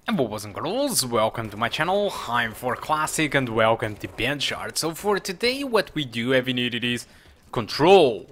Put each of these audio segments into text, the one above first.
And boys and girls, welcome to my channel. I'm For Classic and welcome to BenchART. So for today what we do have needed is Control.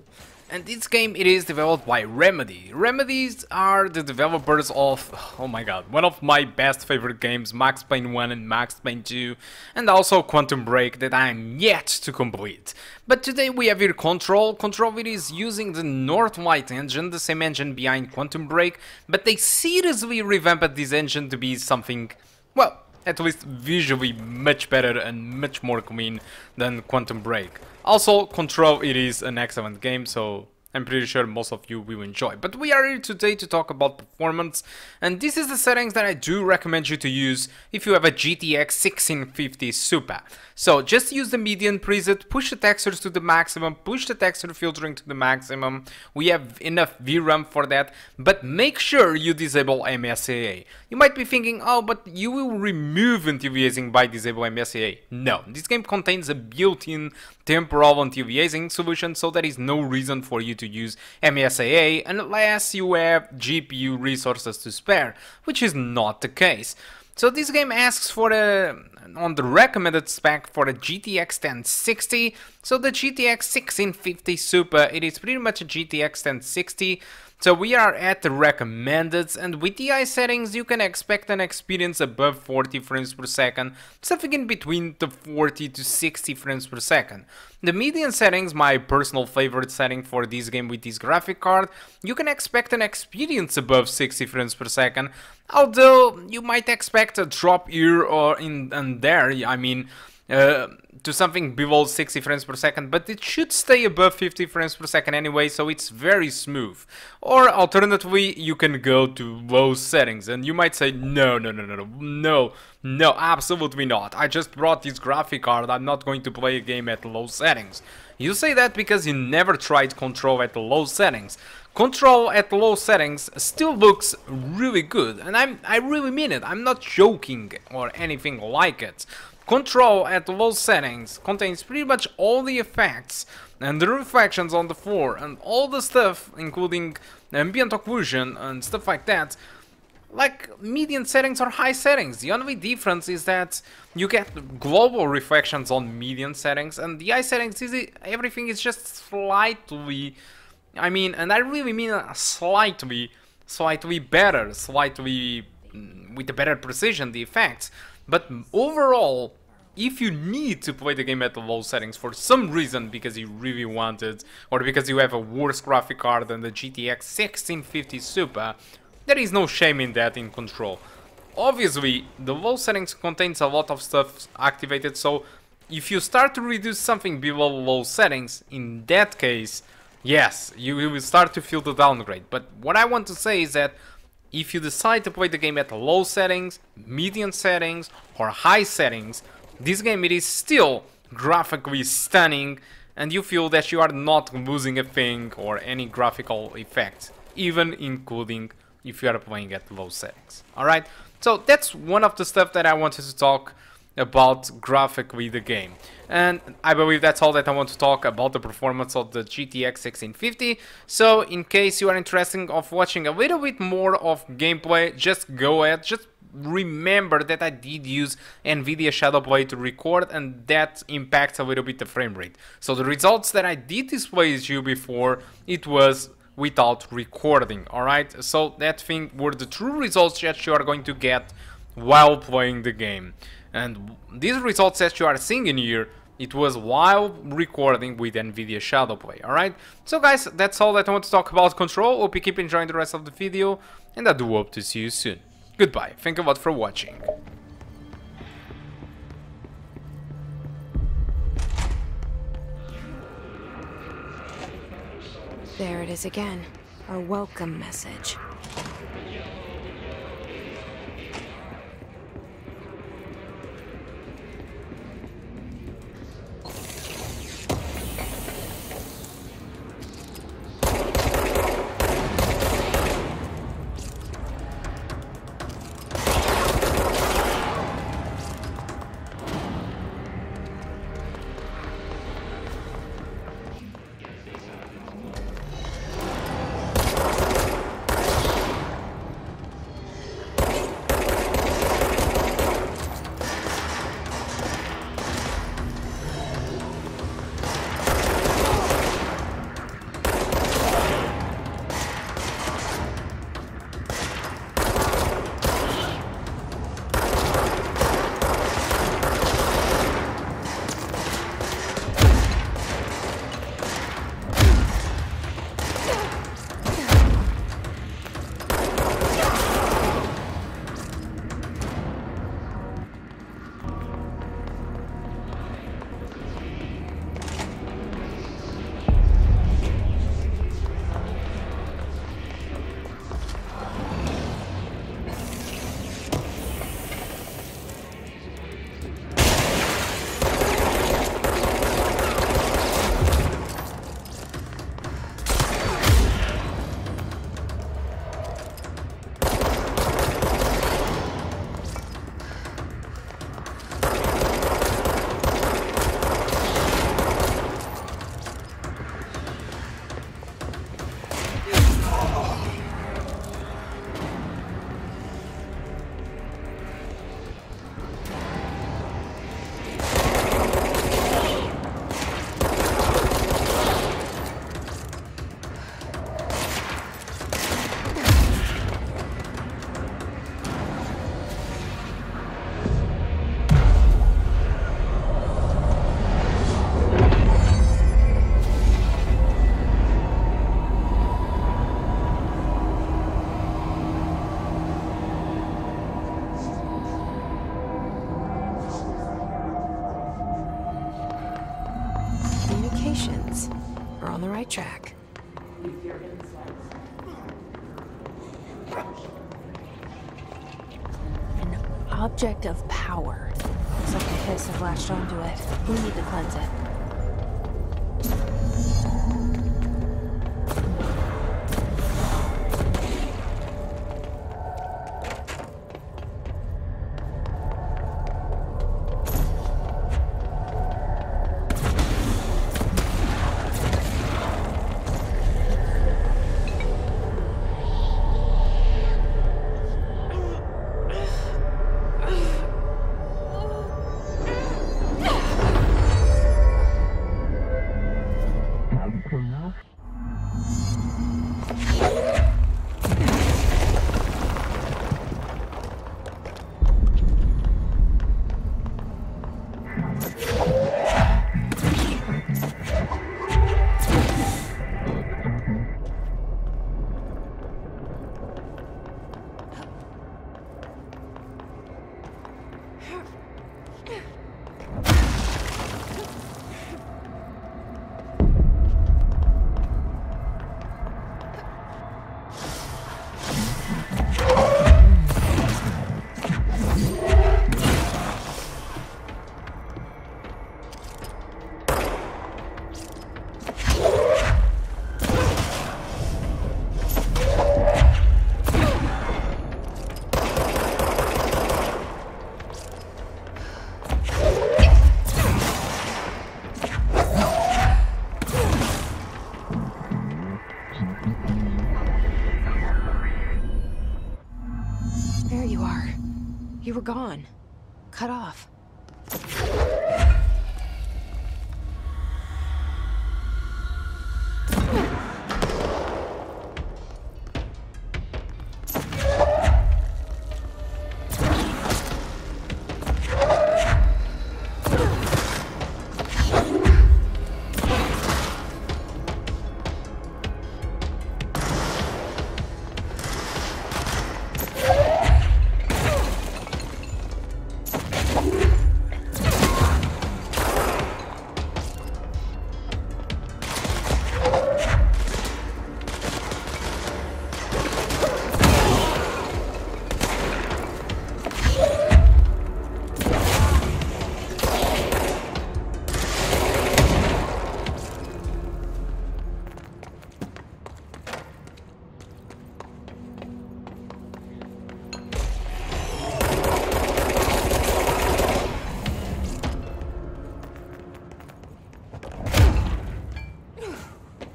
And this game, it is developed by Remedy. Remedies are the developers of, oh my god, one of my best favorite games, Max Payne 1 and Max Payne 2, and also Quantum Break that I'm yet to complete. But today we have here Control. Control, it is using the Northlight engine, the same engine behind Quantum Break, but they seriously revamped this engine to be something, well, at least visually much better and much more clean than Quantum Break. Also, Control, it is an excellent game, so I'm pretty sure most of you will enjoy. But we are here today to talk about performance, and this is the settings that I do recommend you to use if you have a GTX 1650 Super. So just use the median preset, push the textures to the maximum, push the texture filtering to the maximum. We have enough VRAM for that, but make sure you disable MSAA. You might be thinking, oh, but you will remove anti-aliasing by disable MSAA. No, this game contains a built-in temporal anti-aliasing solution, so there is no reason for you to use MSAA unless you have GPU resources to spare, which is not the case. So this game asks for on the recommended spec for a GTX 1060, so the GTX 1650 Super, it is pretty much a GTX 1060, so we are at the recommended, and with TI settings you can expect an experience above 40 frames per second, something in between the 40 to 60 frames per second. The median settings, my personal favorite setting for this game with this graphic card, you can expect an experience above 60 frames per second, although you might expect a drop here or in there, I mean, to something below 60 frames per second, but it should stay above 50 frames per second anyway, so it's very smooth. Or alternatively, you can go to low settings, and you might say, no, absolutely not. I just brought this graphic card, I'm not going to play a game at low settings. You say that because you never tried Control at low settings. Control at low settings still looks really good, and I really mean it, I'm not joking or anything like it. Control at low settings contains pretty much all the effects and the reflections on the floor and all the stuff, including ambient occlusion and stuff like that, like median settings or high settings. The only difference is that you get global reflections on median settings, and the high settings everything is just slightly, I mean, and I really mean slightly better, slightly with a better precision, the effects. But overall, if you need to play the game at the low settings for some reason, because you really want it, or because you have a worse graphic card than the GTX 1650 Super, there is no shame in that in Control. Obviously, the low settings contains a lot of stuff activated, so if you start to reduce something below low settings, in that case, yes, you will start to feel the downgrade. But what I want to say is that if you decide to play the game at low settings, medium settings, or high settings, this game, it is still graphically stunning, and you feel that you are not losing a thing or any graphical effects, even including if you are playing at low settings. Alright, so that's one of the stuff that I wanted to talk about graphically the game. And I believe that's all that I want to talk about the performance of the GTX 1650. So in case you are interested of watching a little bit more of gameplay, just go ahead, just remember that I did use Nvidia ShadowPlay to record, and that impacts a little bit the frame rate. So the results that I did display to you before, it was without recording, alright? So that thing were the true results that you are going to get while playing the game. And these results that you are seeing in here, it was while recording with Nvidia ShadowPlay, alright? So guys, that's all that I want to talk about Control. Hope you keep enjoying the rest of the video, and I do hope to see you soon. Goodbye, thank you a lot for watching. There it is again, our welcome message. on the right track. An object of power. Looks like the hiss have latched onto it. We need to cleanse it. You were gone. Cut off.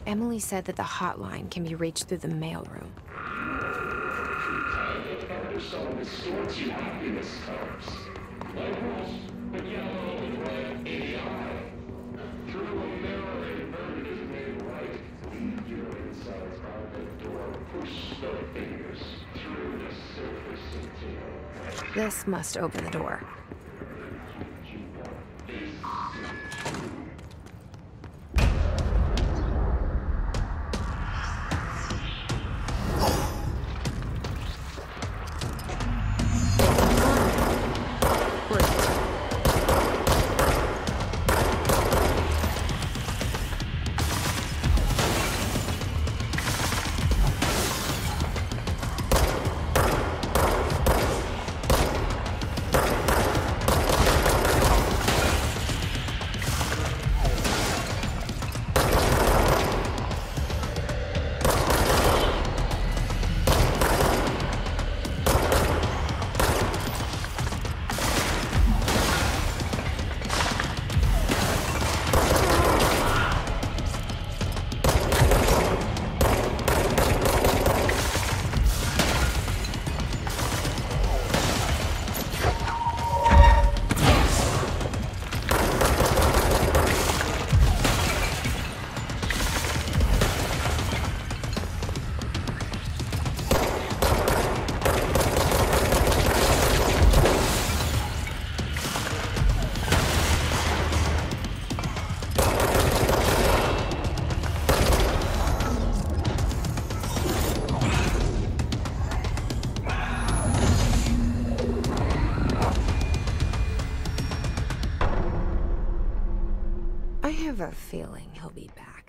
Emily said that the hotline can be reached through the mailroom. This must open the door. I have a feeling he'll be back.